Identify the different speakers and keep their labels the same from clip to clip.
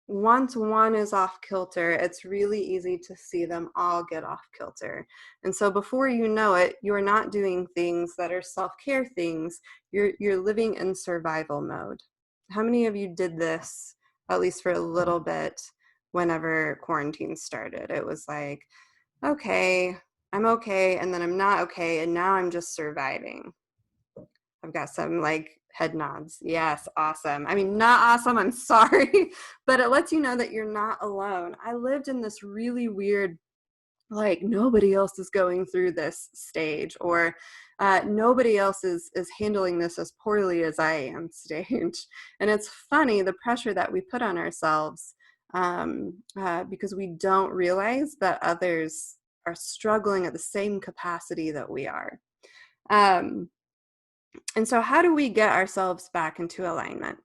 Speaker 1: once one is off kilter, it's really easy to see them all get off kilter. And so before you know it, you're not doing things that are self-care things. You're living in survival mode. How many of you did this, at least for a little bit, whenever quarantine started? It was like, okay, I'm okay, and then I'm not okay, and now I'm just surviving. I've got some like head nods. Yes, awesome. I mean, not awesome, I'm sorry, but it lets you know that you're not alone. I lived in this really weird, like, nobody else is going through this stage, or nobody else is handling this as poorly as I am stage. And it's funny, the pressure that we put on ourselves, because we don't realize that others are struggling at the same capacity that we are. And so how do we get ourselves back into alignment?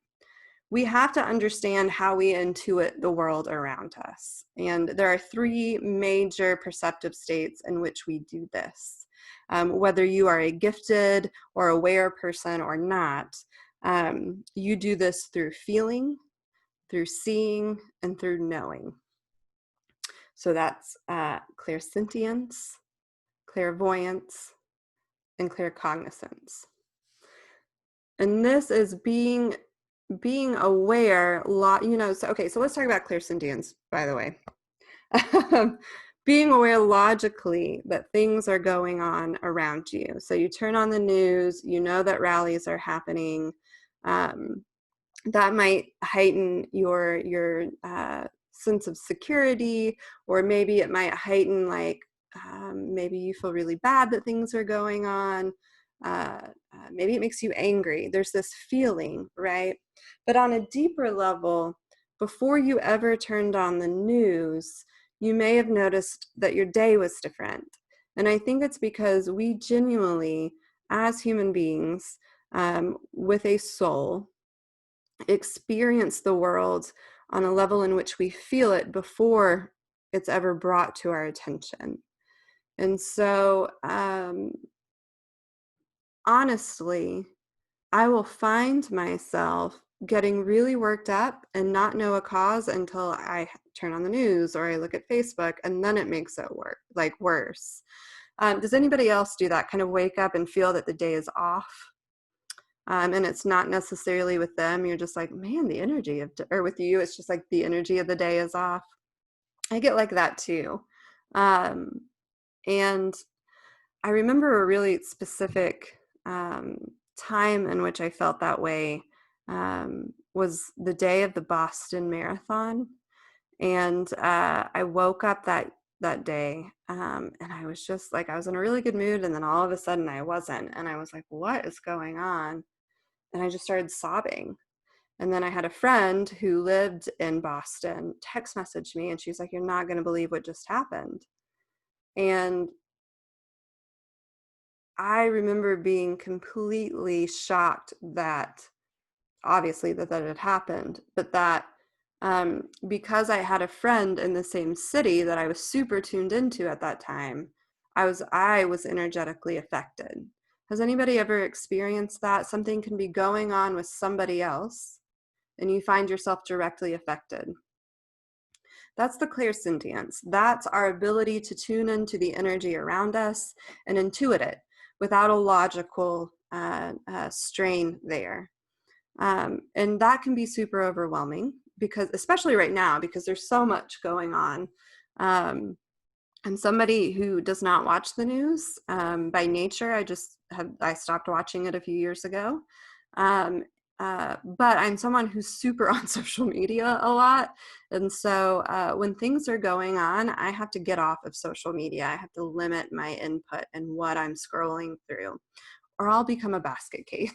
Speaker 1: We have to understand how we intuit the world around us. And there are three major perceptive states in which we do this. Whether you are a gifted or aware person or not, you do this through feeling, through seeing, and through knowing. So that's clairsentience, clairvoyance, and claircognizance. And this is being aware, so let's talk about clairsentience, by the way. Being aware logically that things are going on around you. So you turn on the news, you know that rallies are happening. That might heighten your sense of security, or maybe it might heighten, like, maybe you feel really bad that things are going on. Maybe it makes you angry. There's this feeling, right? But on a deeper level, before you ever turned on the news, you may have noticed that your day was different. And I think it's because we genuinely, as human beings, with a soul, experience the world on a level in which we feel it before it's ever brought to our attention. And so, honestly, I will find myself getting really worked up and not know a cause until I turn on the news or I look at Facebook, and then it makes it worse. Does anybody else do that? Kind of wake up and feel that the day is off? And it's not necessarily with them. You're just like, man, the energy or with you, it's just like the energy of the day is off. I get like that too. And I remember a really specific time in which I felt that way, was the day of the Boston Marathon. And I woke up that day, and I was just like, I was in a really good mood, and then all of a sudden I wasn't. And I was like, what is going on? And I just started sobbing. And then I had a friend who lived in Boston text message me, and she's like, you're not going to believe what just happened. And I remember being completely shocked that, obviously, that had happened, but that because I had a friend in the same city that I was super tuned into at that time, I was energetically affected. Has anybody ever experienced that? Something can be going on with somebody else, and you find yourself directly affected. That's the clairsentience. That's our ability to tune into the energy around us and intuit it without a logical strain there. And that can be super overwhelming, because, especially right now, because there's so much going on. I'm somebody who does not watch the news by nature. I stopped watching it a few years ago. But I'm someone who's super on social media a lot. And so when things are going on, I have to get off of social media. I have to limit my input and what I'm scrolling through, or I'll become a basket case.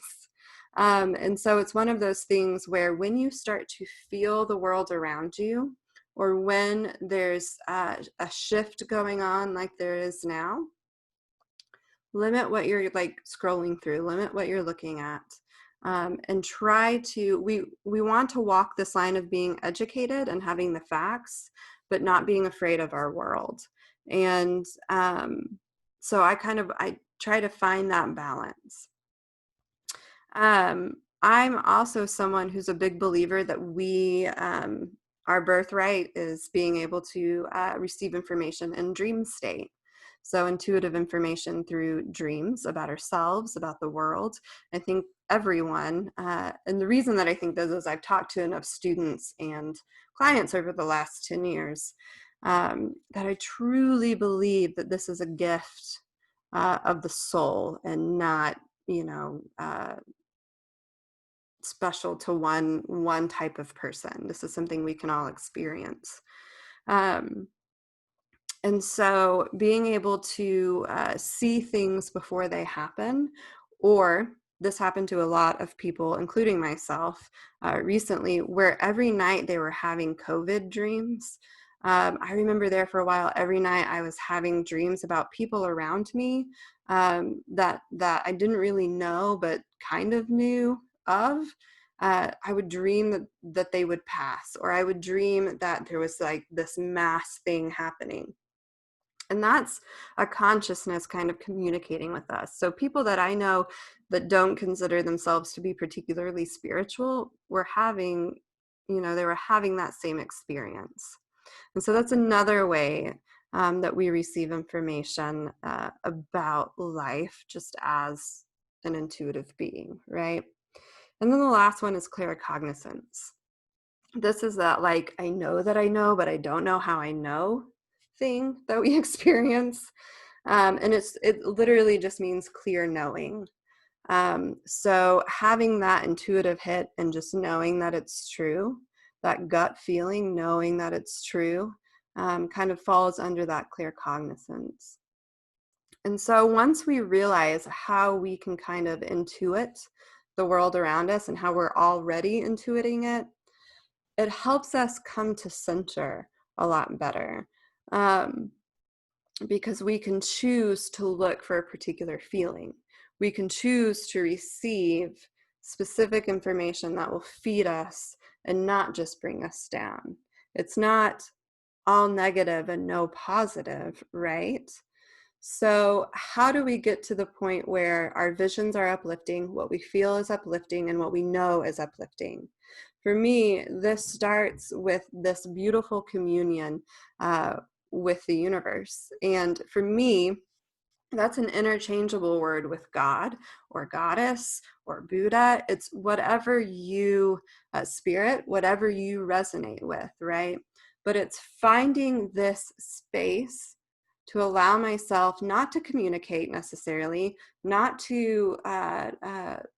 Speaker 1: And so it's one of those things where when you start to feel the world around you, or when there's a shift going on like there is now, limit what you're like scrolling through, limit what you're looking at, and try to, we want to walk this line of being educated and having the facts, but not being afraid of our world. And so I try to find that balance. I'm also someone who's a big believer that we our birthright is being able to receive information in dream state. So intuitive information through dreams about ourselves, about the world. I think everyone, and the reason that I think this is I've talked to enough students and clients over the last 10 years that I truly believe that this is a gift of the soul and not, you know, special to one type of person. This is something we can all experience. Um, and so being able to see things before they happen, or this happened to a lot of people, including myself, recently, where every night they were having COVID dreams. I remember there for a while, every night I was having dreams about people around me that I didn't really know, but kind of knew of. I would dream that they would pass, or I would dream that there was like this mass thing happening. And that's a consciousness kind of communicating with us. So people that I know that don't consider themselves to be particularly spiritual were having, they were having that same experience. And so that's another way that we receive information about life just as an intuitive being, right? And then the last one is claircognizance. This is that, like, I know that I know, but I don't know how I know thing that we experience. And it literally just means clear knowing. So having that intuitive hit and just knowing that it's true, that gut feeling, knowing that it's true, kind of falls under that claircognizance. And so once we realize how we can kind of intuit the world around us and how we're already intuiting it, it helps us come to center a lot better. Because we can choose to look for a particular feeling. We can choose to receive specific information that will feed us and not just bring us down. It's not all negative and no positive, right? So how do we get to the point where our visions are uplifting, what we feel is uplifting, and what we know is uplifting? For me, this starts with this beautiful communion with the universe. And for me, that's an interchangeable word with God or goddess or Buddha. It's whatever you, spirit, whatever you resonate with, right? But it's finding this space to allow myself not to communicate necessarily, not to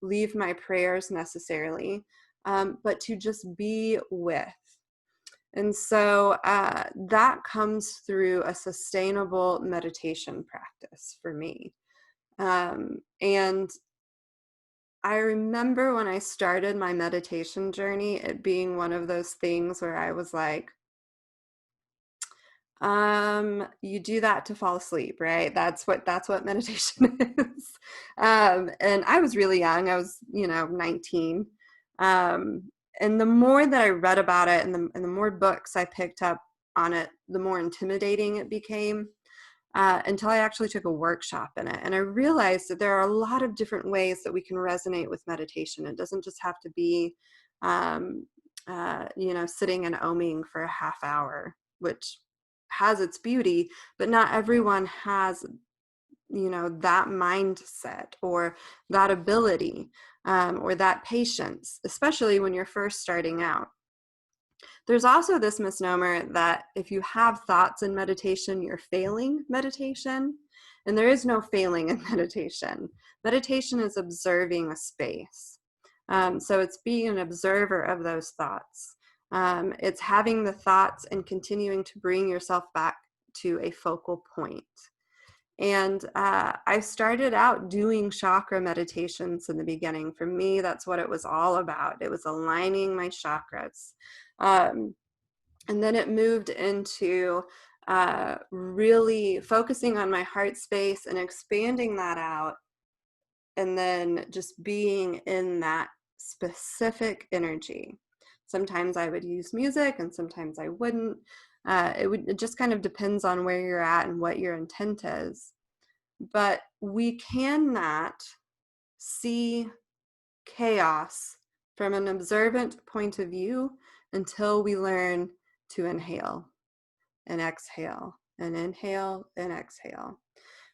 Speaker 1: leave my prayers necessarily, but to just be with. And so that comes through a sustainable meditation practice for me. And I remember when I started my meditation journey, it being one of those things where I was like, you do that to fall asleep, right? That's what meditation is. And I was really young. I was, 19. And the more that I read about it and the more books I picked up on it, the more intimidating it became, until I actually took a workshop in it. And I realized that there are a lot of different ways that we can resonate with meditation. It doesn't just have to be, sitting and oming for a half hour, which has its beauty, but not everyone has, that mindset or that ability, or that patience, especially when you're first starting out. There's also this misnomer that if you have thoughts in meditation, you're failing meditation. And there is no failing in meditation. Meditation is observing a space. So it's being an observer of those thoughts. It's having the thoughts and continuing to bring yourself back to a focal point. And I started out doing chakra meditations in the beginning. For me, that's what it was all about. It was aligning my chakras. And then it moved into really focusing on my heart space and expanding that out. And then just being in that specific energy. Sometimes I would use music and sometimes I wouldn't. It just kind of depends on where you're at and what your intent is. But we cannot see chaos from an observant point of view until we learn to inhale and exhale and inhale and exhale.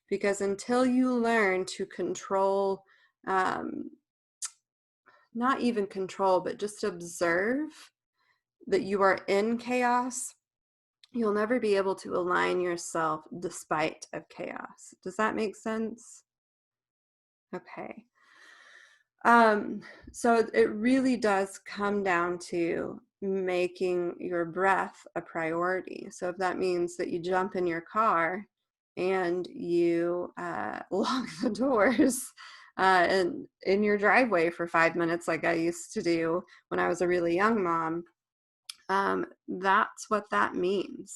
Speaker 1: Because until you learn to control, not even control, but just observe that you are in chaos, you'll never be able to align yourself despite of chaos. Does that make sense? Okay. So it really does come down to making your breath a priority. So if that means that you jump in your car and you lock the doors in your driveway for 5 minutes, like I used to do when I was a really young mom, that's what that means.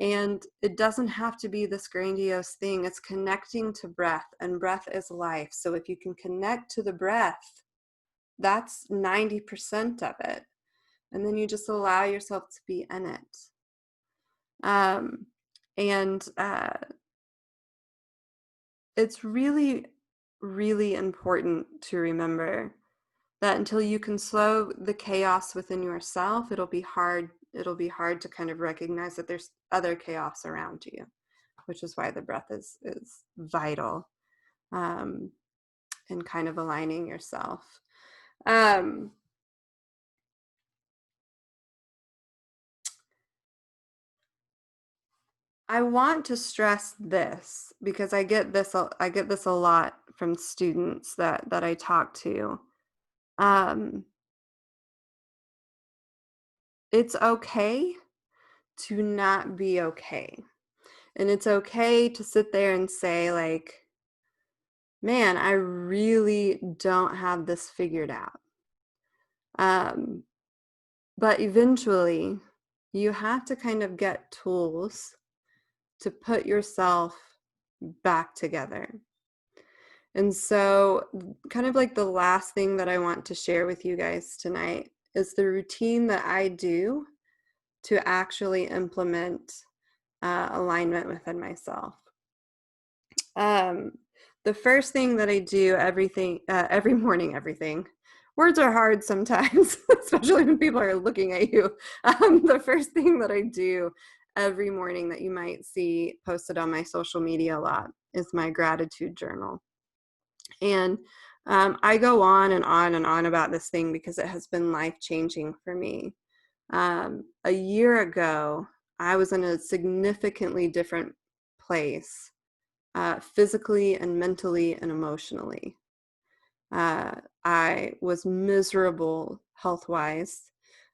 Speaker 1: And it doesn't have to be this grandiose thing. It's connecting to breath, and breath is life. So if you can connect to the breath, that's 90% of it. And then you just allow yourself to be in it. And it's really, really important to remember that until you can slow the chaos within yourself, it'll be hard to kind of recognize that there's other chaos around you, which is why the breath is vital, in kind of aligning yourself. I want to stress this because I get this a lot from students that I talk to. It's okay to not be okay. And it's okay to sit there and say, like, man, I really don't have this figured out. But eventually, you have to kind of get tools to put yourself back together. And so, kind of like the last thing that I want to share with you guys tonight is the routine that I do to actually implement alignment within myself. The first thing that I do every morning, words are hard sometimes, especially when people are looking at you. The first thing that I do every morning that you might see posted on my social media a lot is my gratitude journal. And I go on and on and on about this thing because it has been life-changing for me. A year ago, I was in a significantly different place, physically and mentally and emotionally. I was miserable health-wise.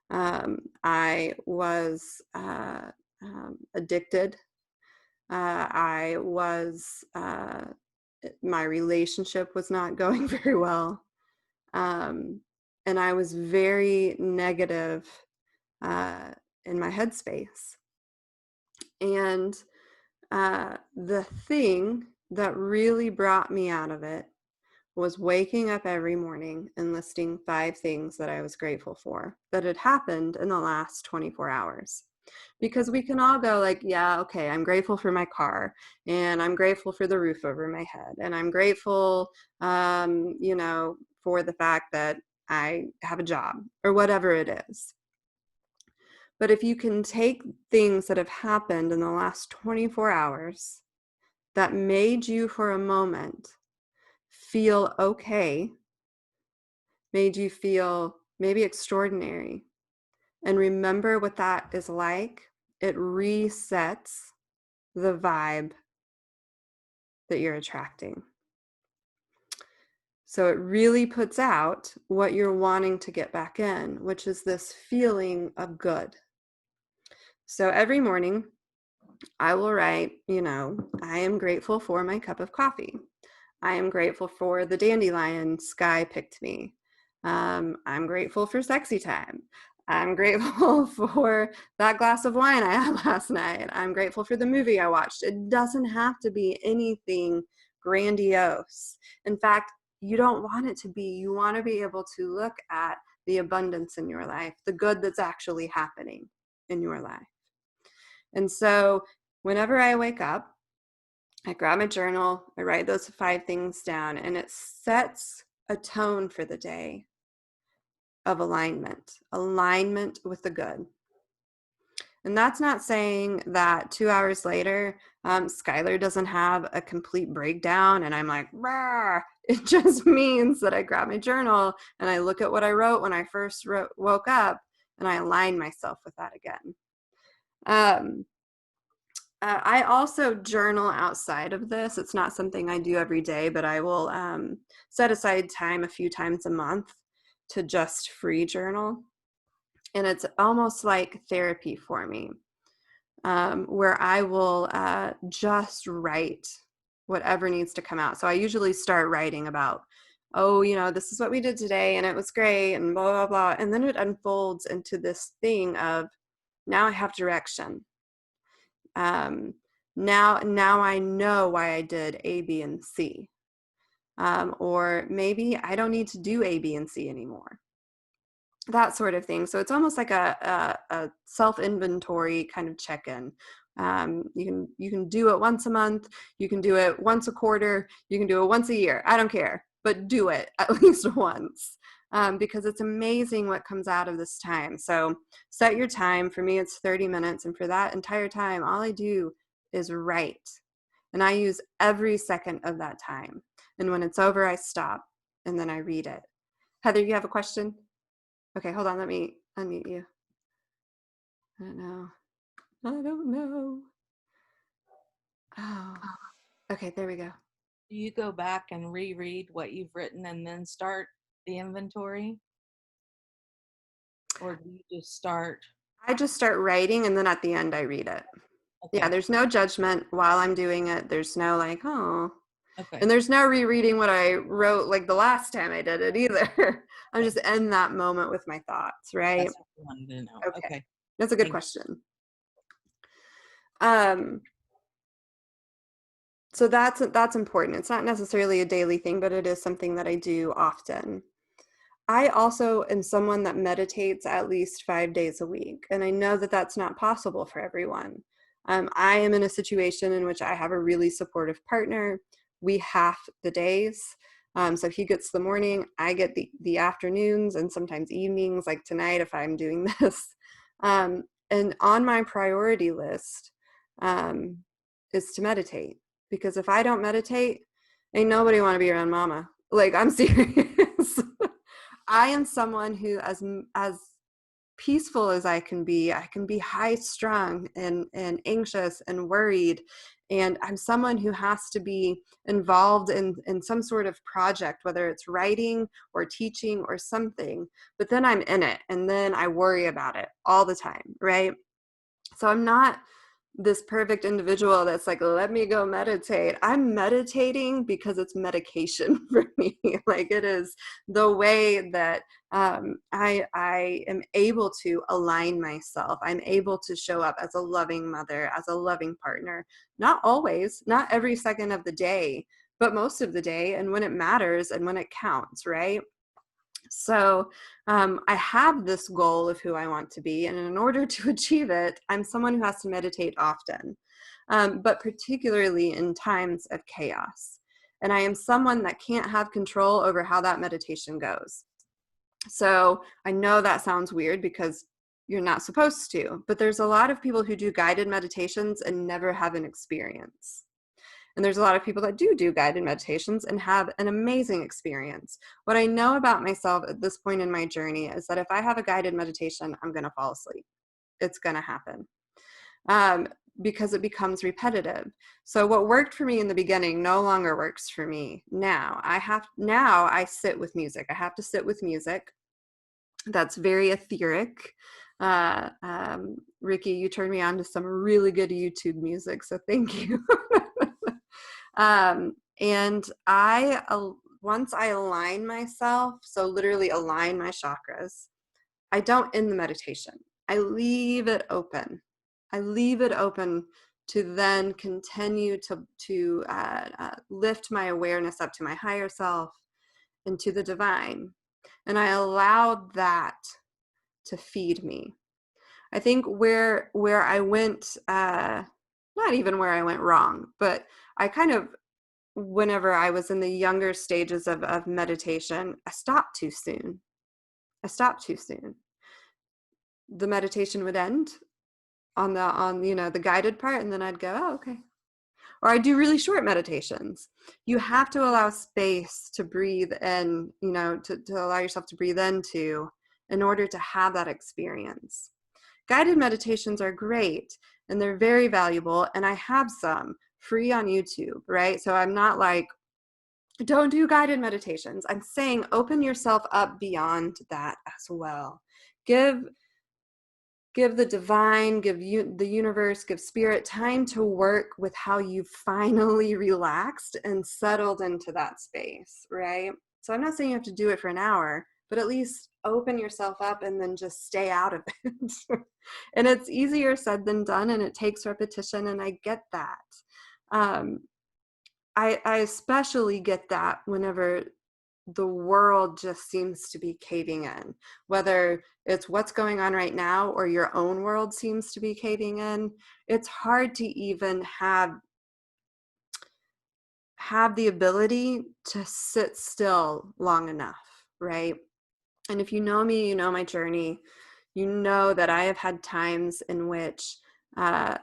Speaker 1: I was addicted. I was my relationship was not going very well. And I was very negative in my headspace. And the thing that really brought me out of it was waking up every morning and listing 5 things that I was grateful for that had happened in the last 24 hours. Because we can all go like, yeah, okay, I'm grateful for my car, and I'm grateful for the roof over my head, and I'm grateful, for the fact that I have a job, or whatever it is. But if you can take things that have happened in the last 24 hours that made you for a moment feel okay, made you feel maybe extraordinary, and remember what that is like, it resets the vibe that you're attracting. So it really puts out what you're wanting to get back in, which is this feeling of good. So every morning I will write, I am grateful for my cup of coffee. I am grateful for the dandelion sky picked me. I'm grateful for sexy time. I'm grateful for that glass of wine I had last night. I'm grateful for the movie I watched. It doesn't have to be anything grandiose. In fact, you don't want it to be. You want to be able to look at the abundance in your life, the good that's actually happening in your life. And so whenever I wake up, I grab my journal, I write those 5 things down, and it sets a tone for the day of alignment with the good. And that's not saying that 2 hours later, Skylar doesn't have a complete breakdown and I'm like, rah. It just means that I grab my journal and I look at what I wrote when I first woke up and I align myself with that again. Um, I also journal outside of this. It's not something I do every day, but I will set aside time a few times a month to just free journal. And it's almost like therapy for me, where I will just write whatever needs to come out. So I usually start writing about, oh, this is what we did today and it was great and blah, blah, blah. And then it unfolds into this thing of now I have direction. Now I know why I did A, B, and C. Or maybe I don't need to do A, B, and C anymore. That sort of thing. So it's almost like a self-inventory kind of check-in. You can do it once a month, you can do it once a quarter, you can do it once a year. I don't care, but do it at least once. Because it's amazing what comes out of this time. So set your time. For me, it's 30 minutes. And for that entire time, all I do is write. And I use every second of that time. And when it's over, I stop and then I read it. Heather, you have a question? Okay, hold on. Let me unmute you. I don't know. I don't know. Oh, okay, there we go.
Speaker 2: Do you go back and reread what you've written and then start the inventory? Or do you just start?
Speaker 1: I just start writing and then at the end I read it. Yeah,
Speaker 2: Okay.
Speaker 1: there's no judgment while I'm doing it. There's no like, oh,
Speaker 2: Okay.
Speaker 1: and there's no rereading what I wrote like the last time I did it either. I'm
Speaker 2: Okay.
Speaker 1: just in that moment with my thoughts, right?
Speaker 2: That's what I wanted to know.
Speaker 1: Okay,
Speaker 2: Okay.
Speaker 1: that's a good
Speaker 2: Thank
Speaker 1: question. Um, so that's important. It's not necessarily a daily thing, but it is something that I do often. I also am someone that meditates at least 5 days a week, and I know that that's not possible for everyone. I am in a situation in which I have a really supportive partner. We half the days. So he gets the morning, I get the afternoons and sometimes evenings, like tonight if I'm doing this. And on my priority list um, is to meditate. Because if I don't meditate, ain't nobody want to be around mama. Like, I'm serious. I am someone who, as peaceful as I can be high strung and anxious and worried. And I'm someone who has to be involved in some sort of project, whether it's writing or teaching or something. But then I'm in it and then I worry about it all the time, right? So I'm not this perfect individual that's like, let me go meditate. I'm meditating because it's medication for me. Like, it is the way that I am able to align myself. I'm able to show up as a loving mother, as a loving partner. Not always, not every second of the day, but most of the day, and when it matters and when it counts, right? So I have this goal of who I want to be. And in order to achieve it, I'm someone who has to meditate often, but particularly in times of chaos. And I am someone that can't have control over how that meditation goes. So I know that sounds weird because you're not supposed to, but there's a lot of people who do guided meditations and never have an experience. And there's a lot of people that do guided meditations and have an amazing experience. What I know about myself at this point in my journey is that if I have a guided meditation, I'm going to fall asleep. It's going to happen um, because it becomes repetitive. So what worked for me in the beginning no longer works for me now. Now I sit with music. I have to sit with music that's very etheric. Ricky, you turned me on to some really good YouTube music, so thank you. And once I align myself, so literally align my chakras, I don't end the meditation. I leave it open. I leave it open to then continue to lift my awareness up to my higher self and to the divine. And I allowed that to feed me. I think where I went, not even where I went wrong, but I kind of, whenever I was in the younger stages of meditation, I stopped too soon. I stopped too soon. The meditation would end on the guided part, and then I'd go, oh, okay. Or I do really short meditations. You have to allow space to breathe in, to allow yourself to breathe into in order to have that experience. Guided meditations are great and they're very valuable, and I have some free on YouTube, right? So I'm not like, don't do guided meditations. I'm saying open yourself up beyond that as well. Give the divine, give you the universe, give spirit time to work with how you finally relaxed and settled into that space, right? So I'm not saying you have to do it for an hour, but at least open yourself up and then just stay out of it. And it's easier said than done, and it takes repetition, and I get that. um, I especially get that whenever the world just seems to be caving in, whether it's what's going on right now or your own world seems to be caving in. It's hard to even have the ability to sit still long enough, right? And if you know me, you know my journey, you know that I have had times in which uh,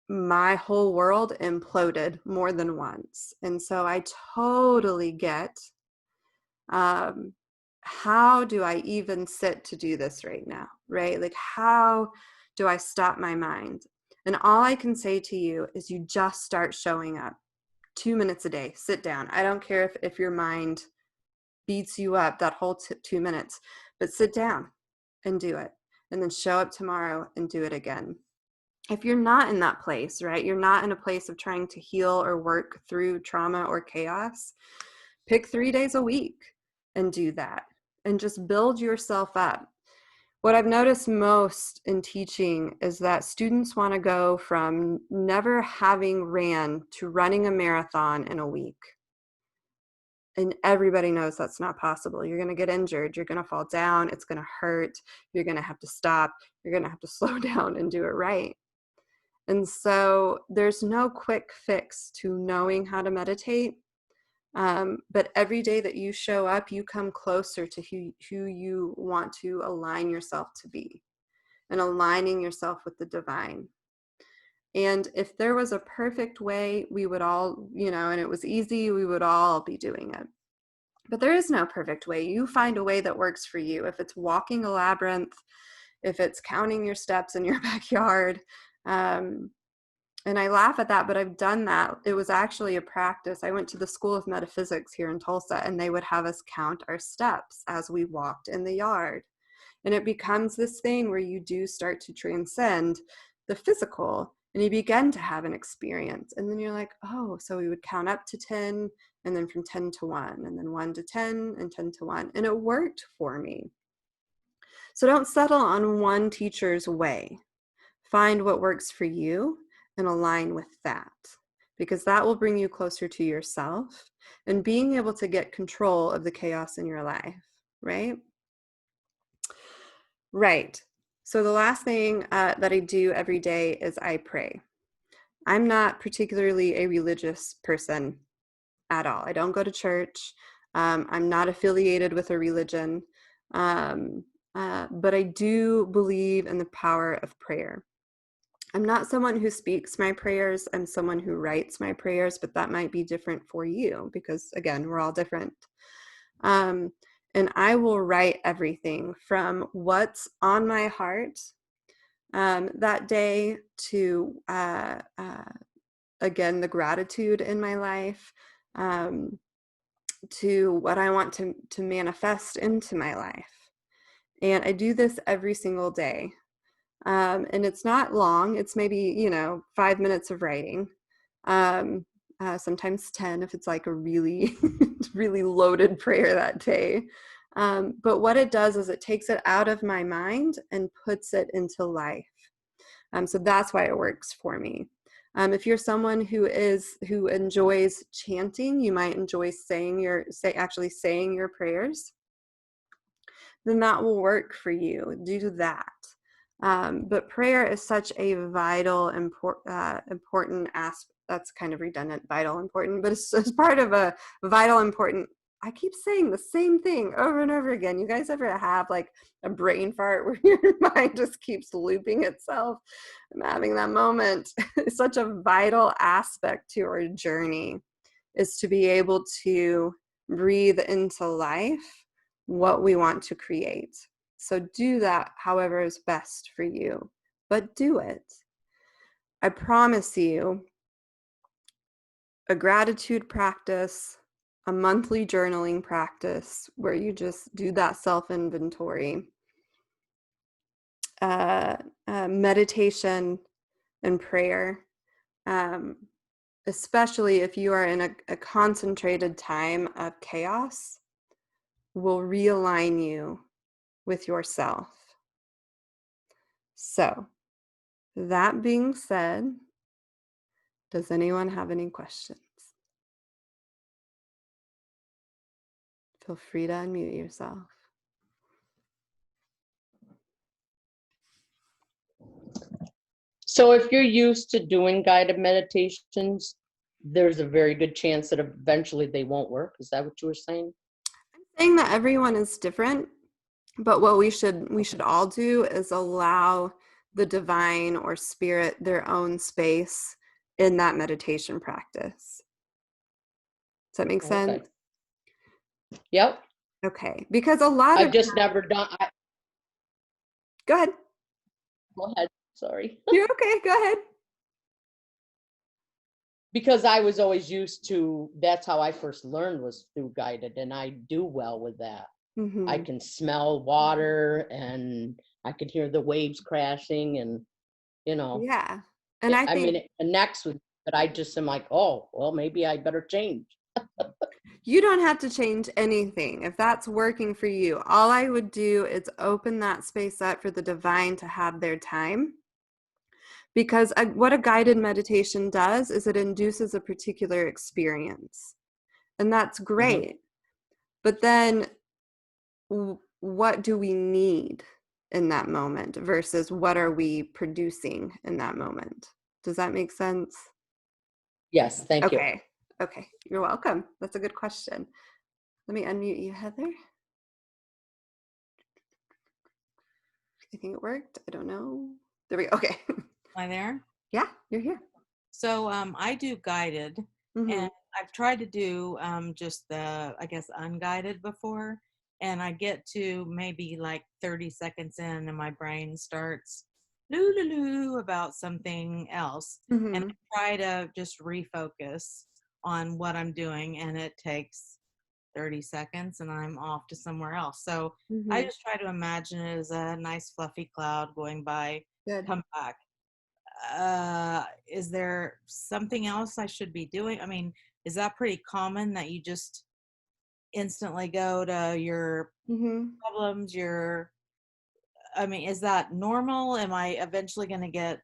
Speaker 1: my whole world imploded more than once. And so I totally get, um, how do I even sit to do this right now, right? Like, how do I stop my mind? And all I can say to you is you just start showing up 2 minutes a day. Sit down. I don't care if your mind beats you up that whole 2 minutes, but sit down and do it. And then show up tomorrow and do it again. If you're not in that place, right? You're not in a place of trying to heal or work through trauma or chaos. Pick 3 days a week and do that, and just build yourself up. What I've noticed most in teaching is that students want to go from never having ran to running a marathon in a week. And everybody knows that's not possible. You're going to get injured. You're going to fall down. It's going to hurt. You're going to have to stop. You're going to have to slow down and do it right. And so there's no quick fix to knowing how to meditate. But every day that you show up, you come closer to who you want to align yourself to be, and aligning yourself with the divine. And if there was a perfect way, we would all, and it was easy, we would all be doing it. But there is no perfect way. You find a way that works for you. If it's walking a labyrinth, if it's counting your steps in your backyard, and I laugh at that, but I've done that. It was actually a practice. I went to the School of Metaphysics here in Tulsa, and they would have us count our steps as we walked in the yard. And it becomes this thing where you do start to transcend the physical, and you begin to have an experience. And then you're like, oh, so we would count up to 10, and then from 10 to 1, and then 1 to 10, and 10 to 1. And it worked for me. So don't settle on one teacher's way. Find what works for you and align with that, because that will bring you closer to yourself and being able to get control of the chaos in your life, right? Right. So the last thing that I do every day is I pray. I'm not particularly a religious person at all. I don't go to church. I'm not affiliated with a religion. But I do believe in the power of prayer. I'm not someone who speaks my prayers. I'm someone who writes my prayers, but that might be different for you because, again, we're all different. And I will write everything from what's on my heart that day to, again, the gratitude in my life, to what I want to manifest into my life. And I do this every single day. And it's not long. It's maybe, 5 minutes of writing. Sometimes 10 if it's like a really, really loaded prayer that day. But what it does is it takes it out of my mind and puts it into life. So that's why it works for me. If you're someone who enjoys chanting, you might enjoy saying your prayers, then that will work for you. Do that. But prayer is such a vital, important aspect. That's kind of redundant, vital, important, but it's part of a vital, important I keep saying the same thing over and over again. You guys ever have like a brain fart where your mind just keeps looping itself? I'm having that moment. It's such a vital aspect to our journey, is to be able to breathe into life what we want to create. So do that however is best for you, but do it. I promise you, a gratitude practice, a monthly journaling practice where you just do that self inventory, uh, meditation and prayer, um, especially if you are in a concentrated time of chaos, will realign you with yourself. So, that being said, does anyone have any questions? Feel free to unmute yourself.
Speaker 3: So if you're used to doing guided meditations, there's a very good chance that eventually they won't work. Is that what you were saying?
Speaker 1: Saying that everyone is different, but what we should all do is allow the divine or spirit their own space in that meditation practice. Does that make
Speaker 3: Okay.
Speaker 1: sense?
Speaker 3: Yep.
Speaker 1: Okay, because a lot
Speaker 3: I've
Speaker 1: of
Speaker 3: just never done.
Speaker 1: go ahead.
Speaker 3: Go ahead. Sorry.
Speaker 1: You're okay. Go ahead.
Speaker 3: Because I was always used to, that's how I first learned, was through guided, and I do well with that. I
Speaker 1: Mm-hmm.
Speaker 3: can smell water and I can hear the waves crashing, and
Speaker 1: Yeah, and I
Speaker 3: I mean,
Speaker 1: think
Speaker 3: it connects with, but I just am like, oh, well, maybe I better change.
Speaker 1: you don't have to change anything if that's working for you. All I would do is open that space up for the divine to have their time. Because what a guided meditation does is it induces a particular experience. And that's
Speaker 3: Mhm.
Speaker 1: great. But then what do we need in that moment versus what are we producing in that moment? Does that make sense?
Speaker 3: Yes, thank you.
Speaker 1: Okay. Okay. You're welcome. That's a good question. Let me unmute you, Heather. I think it worked. I don't know. There we go. Okay.
Speaker 2: Am I there?
Speaker 1: Yeah, you're here.
Speaker 2: So I do guided,
Speaker 1: Mm-hmm.
Speaker 2: and I've tried to do just the, I guess, unguided before, and I get to maybe like 30 seconds in, and my brain starts loo loo loo about something else, and
Speaker 1: Mm-hmm.
Speaker 2: I try to just refocus on what I'm doing, and it takes 30 seconds, and I'm off to somewhere else. So I
Speaker 1: Mm-hmm.
Speaker 2: just try to imagine it as a nice fluffy cloud going by,
Speaker 1: Good.
Speaker 2: come back. Is there something else I should be doing? I mean, is that pretty common that you just instantly go to your
Speaker 1: Mm-hmm.
Speaker 2: problems, I mean, is that normal? Am I eventually going to get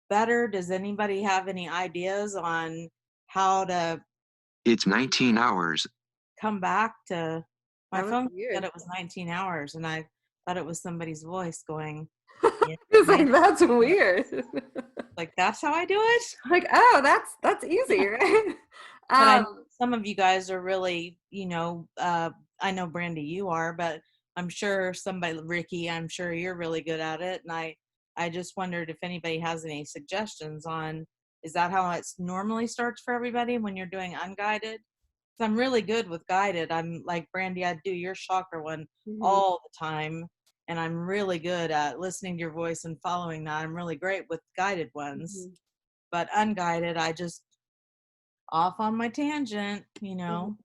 Speaker 2: better? Does anybody have any ideas on how to
Speaker 4: It's 19 hours.
Speaker 2: come back to my
Speaker 1: That was
Speaker 2: phone? Said
Speaker 1: weird.
Speaker 2: it was 19 hours, and I thought it was somebody's voice going, yeah,
Speaker 1: It's like
Speaker 2: 19
Speaker 1: that's
Speaker 2: hours.
Speaker 1: weird.
Speaker 2: Like, that's how I do it.
Speaker 1: Like, oh, that's easy, right?
Speaker 2: But I know
Speaker 1: Um,
Speaker 2: some of you guys are really, I know Brandy, you are, but I'm sure somebody, Ricky, I'm sure you're really good at it. And I just wondered if anybody has any suggestions on, is that how it normally starts for everybody when you're doing unguided? 'Cause I'm really good with guided. I'm like Brandy, I do your chakra one
Speaker 1: mhm,
Speaker 2: all the time. And I'm really good at listening to your voice and following that. I'm really great with guided ones,
Speaker 1: mhm,
Speaker 2: but unguided, I just off on my tangent,
Speaker 1: mhm.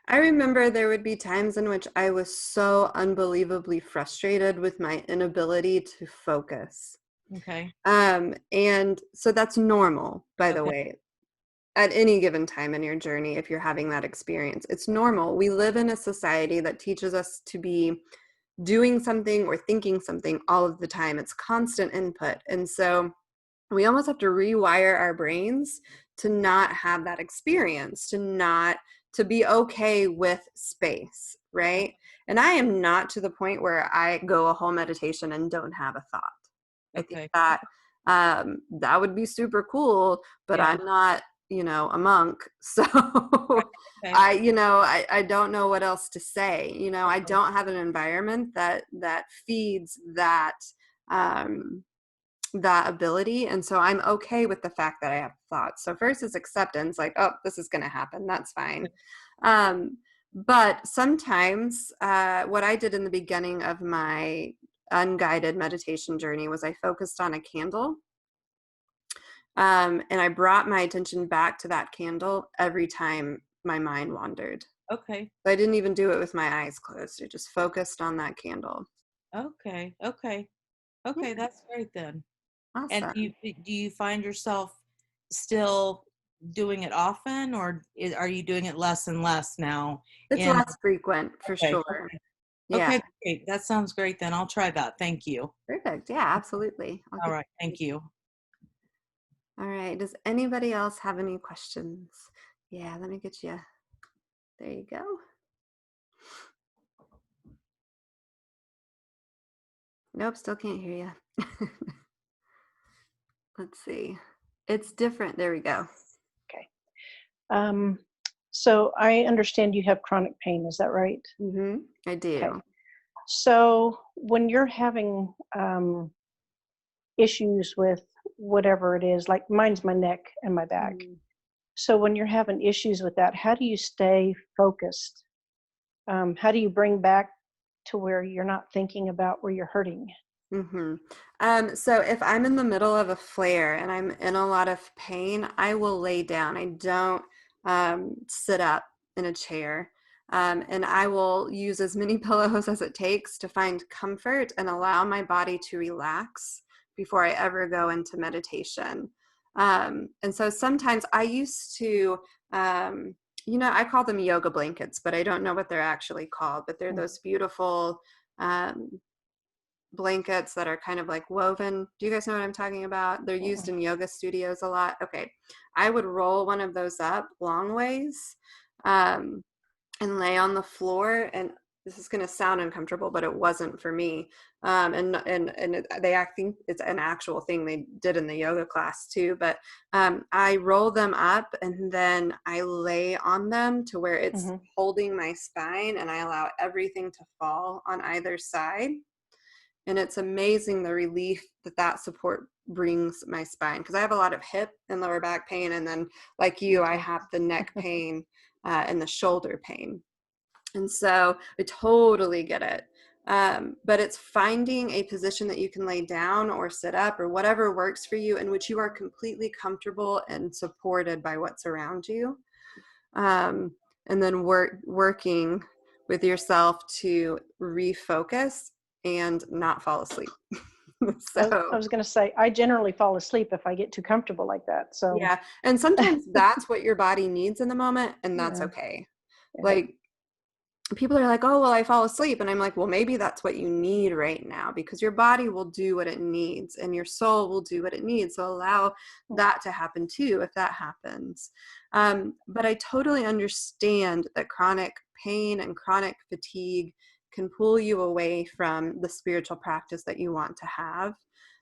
Speaker 1: I remember there would be times in which I was so unbelievably frustrated with my inability to focus.
Speaker 2: Okay.
Speaker 1: And so that's normal, by the
Speaker 2: Okay.
Speaker 1: way, at any given time in your journey, if you're having that experience. It's normal. We live in a society that teaches us to be doing something or thinking something all of the time. It's constant input. And so we almost have to rewire our brains to not have that experience, to be okay with space, right? And I am not to the point where I go a whole meditation and don't have a thought. I think
Speaker 2: Okay.
Speaker 1: that that would be super cool, but
Speaker 2: Yeah.
Speaker 1: I'm not a monk. So
Speaker 2: Okay.
Speaker 1: I don't know what else to say. I don't have an environment that feeds that ability. And so I'm okay with the fact that I have thoughts. So first is acceptance, like, oh, this is going to happen. That's fine. But sometimes what I did in the beginning of my unguided meditation journey was I focused on a candle. And I brought my attention back to that candle every time my mind wandered.
Speaker 2: Okay.
Speaker 1: So I didn't even do it with my eyes closed. I just focused on that candle.
Speaker 2: Okay. Okay. Okay.
Speaker 1: Yeah,
Speaker 2: That's great then. And
Speaker 1: awesome.
Speaker 2: do you find yourself still doing it often, or are you doing it less and less now?
Speaker 1: It's
Speaker 2: In
Speaker 1: less frequent for
Speaker 2: okay.
Speaker 1: sure. Yeah,
Speaker 2: Okay, great. That sounds great then. I'll try that. Thank you.
Speaker 1: perfect. Yeah, absolutely. I'll
Speaker 2: All
Speaker 1: get.
Speaker 2: right. Thank you.
Speaker 1: All right. Does anybody else have any questions? Yeah, let me get you. There you go. Nope, still can't hear you. Let's see. It's different. There we go.
Speaker 5: Okay. So I understand you have chronic pain, is that right?
Speaker 1: I
Speaker 5: Okay.
Speaker 1: do.
Speaker 5: So when you're having issues with whatever it is, like mine's my neck and my back. So when you're having issues with that, how do you stay focused? How do you bring back to where you're not thinking about where you're hurting?
Speaker 1: So if I'm in the middle of a flare and I'm in a lot of pain, I will lay down. I don't sit up in a chair. And I will use as many pillows as it takes to find comfort and allow my body to relax before I ever go into meditation. And so sometimes I used to, I call them yoga blankets, but I don't know what they're actually called, but they're those beautiful blankets that are kind of like woven. Do you guys know what I'm talking about? They're used in yoga studios a lot. Okay. I would roll one of those up long ways and lay on the floor. And this is going to sound uncomfortable, but it wasn't for me. I think it's an actual thing they did in the yoga class too. But I roll them up and then I lay on them to where it's holding my spine, and I allow everything to fall on either side. And it's amazing the relief that support brings my spine, because I have a lot of hip and lower back pain. And then like you, I have the neck pain and the shoulder pain. And so I totally get it. But it's finding a position that you can lay down or sit up or whatever works for you, in which you are completely comfortable and supported by what's around you. And then working with yourself to refocus and not fall asleep.
Speaker 5: I was going to say, I generally fall asleep if I get too comfortable like that. So
Speaker 1: yeah, and sometimes that's what your body needs in the moment, and that's okay. Like, people are like, oh, well, I fall asleep. And I'm like, well, maybe that's what you need right now, because your body will do what it needs and your soul will do what it needs. So allow that to happen too, if that happens. But I totally understand that chronic pain and chronic fatigue can pull you away from the spiritual practice that you want to have.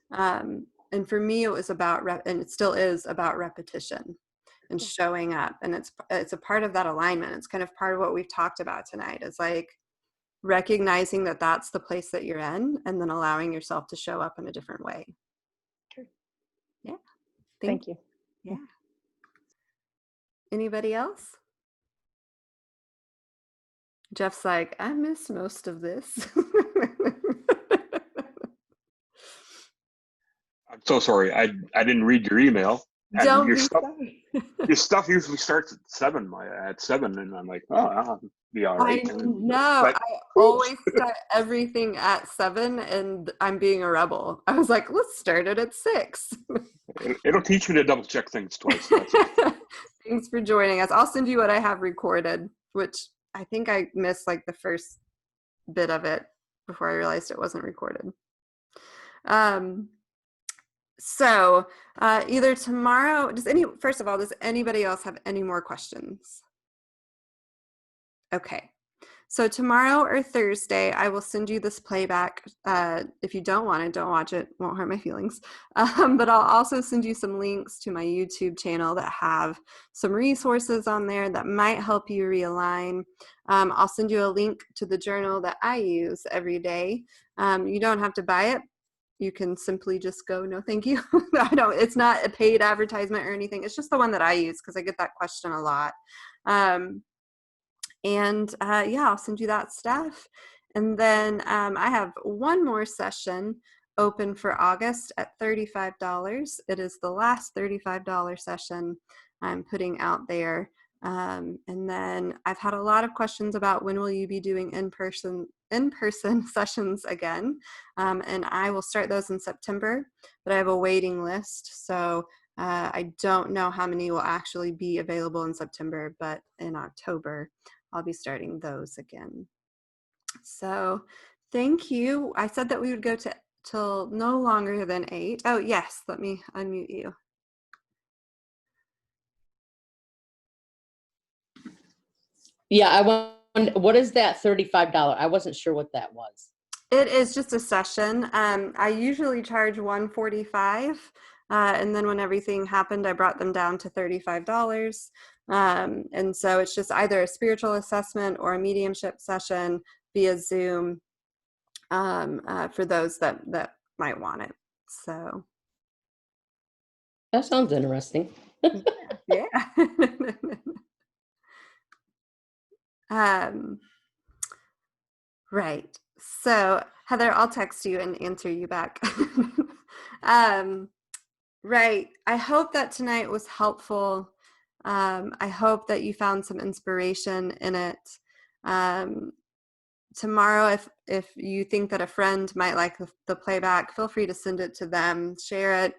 Speaker 1: And for me, it was about, and it still is about repetition and showing up. And it's a part of that alignment. It's kind of part of what we've talked about tonight. It's like recognizing that that's the place that you're in, and then allowing yourself to show up in a different way.
Speaker 5: Sure.
Speaker 1: Yeah.
Speaker 5: Thank you.
Speaker 1: Yeah. Anybody else? Jeff's like, I missed most of this.
Speaker 6: I'm so sorry. I didn't read your email. And
Speaker 1: Don't be sorry.
Speaker 6: your stuff usually starts at 7, and I'm like, oh, I'll be all
Speaker 1: I
Speaker 6: right.
Speaker 1: know.
Speaker 6: But
Speaker 1: I
Speaker 6: oops,
Speaker 1: always start everything at 7, and I'm being a rebel. I was like, let's start it at 6.
Speaker 6: it'll teach me to double check things twice. That's all.
Speaker 1: Thanks for joining us. I'll send you what I have recorded, which I think I missed like the first bit of it before I realized it wasn't recorded. So either tomorrow, first of all, does anybody else have any more questions? Okay. So tomorrow or Thursday, I will send you this playback. If you don't want it, don't watch it. Won't hurt my feelings. But I'll also send you some links to my YouTube channel that have some resources on there that might help you realign. I'll send you a link to the journal that I use every day. You don't have to buy it. You can simply just go, no, thank you. I don't, it's not a paid advertisement or anything. It's just the one that I use because I get that question a lot. Yeah, I'll send you that stuff. And then I have one more session open for August at $35. It is the last $35 session I'm putting out there. And then I've had a lot of questions about when will you be doing in-person sessions again. And I will start those in September, but I have a waiting list. So I don't know how many will actually be available in September, but in October, I'll be starting those again. So thank you. I said that we would go to till no longer than 8. Oh yes, let me unmute you.
Speaker 3: Yeah, I want, what is that $35? I wasn't sure what that was.
Speaker 1: It is just a session. I usually charge $145, and then when everything happened, I brought them down to $35. And so it's just either a spiritual assessment or a mediumship session via Zoom for those that might want it. So
Speaker 3: That sounds interesting.
Speaker 1: yeah. Right. So Heather, I'll text you and answer you back. Right. I hope that tonight was helpful. I hope that you found some inspiration in it. Tomorrow, if you think that a friend might like the playback, feel free to send it to them, share it,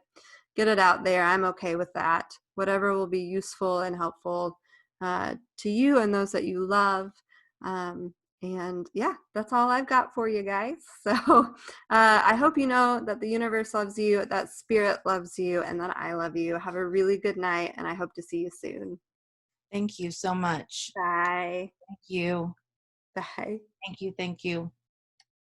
Speaker 1: get it out there. I'm okay with that. Whatever will be useful and helpful to you and those that you love. And yeah, that's all I've got for you guys. So I hope you know that the universe loves you, that spirit loves you, and that I love you. Have a really good night, and I hope to see you soon.
Speaker 2: Thank you so much.
Speaker 1: Bye.
Speaker 2: Thank you.
Speaker 1: Bye.
Speaker 2: Thank you. Thank you.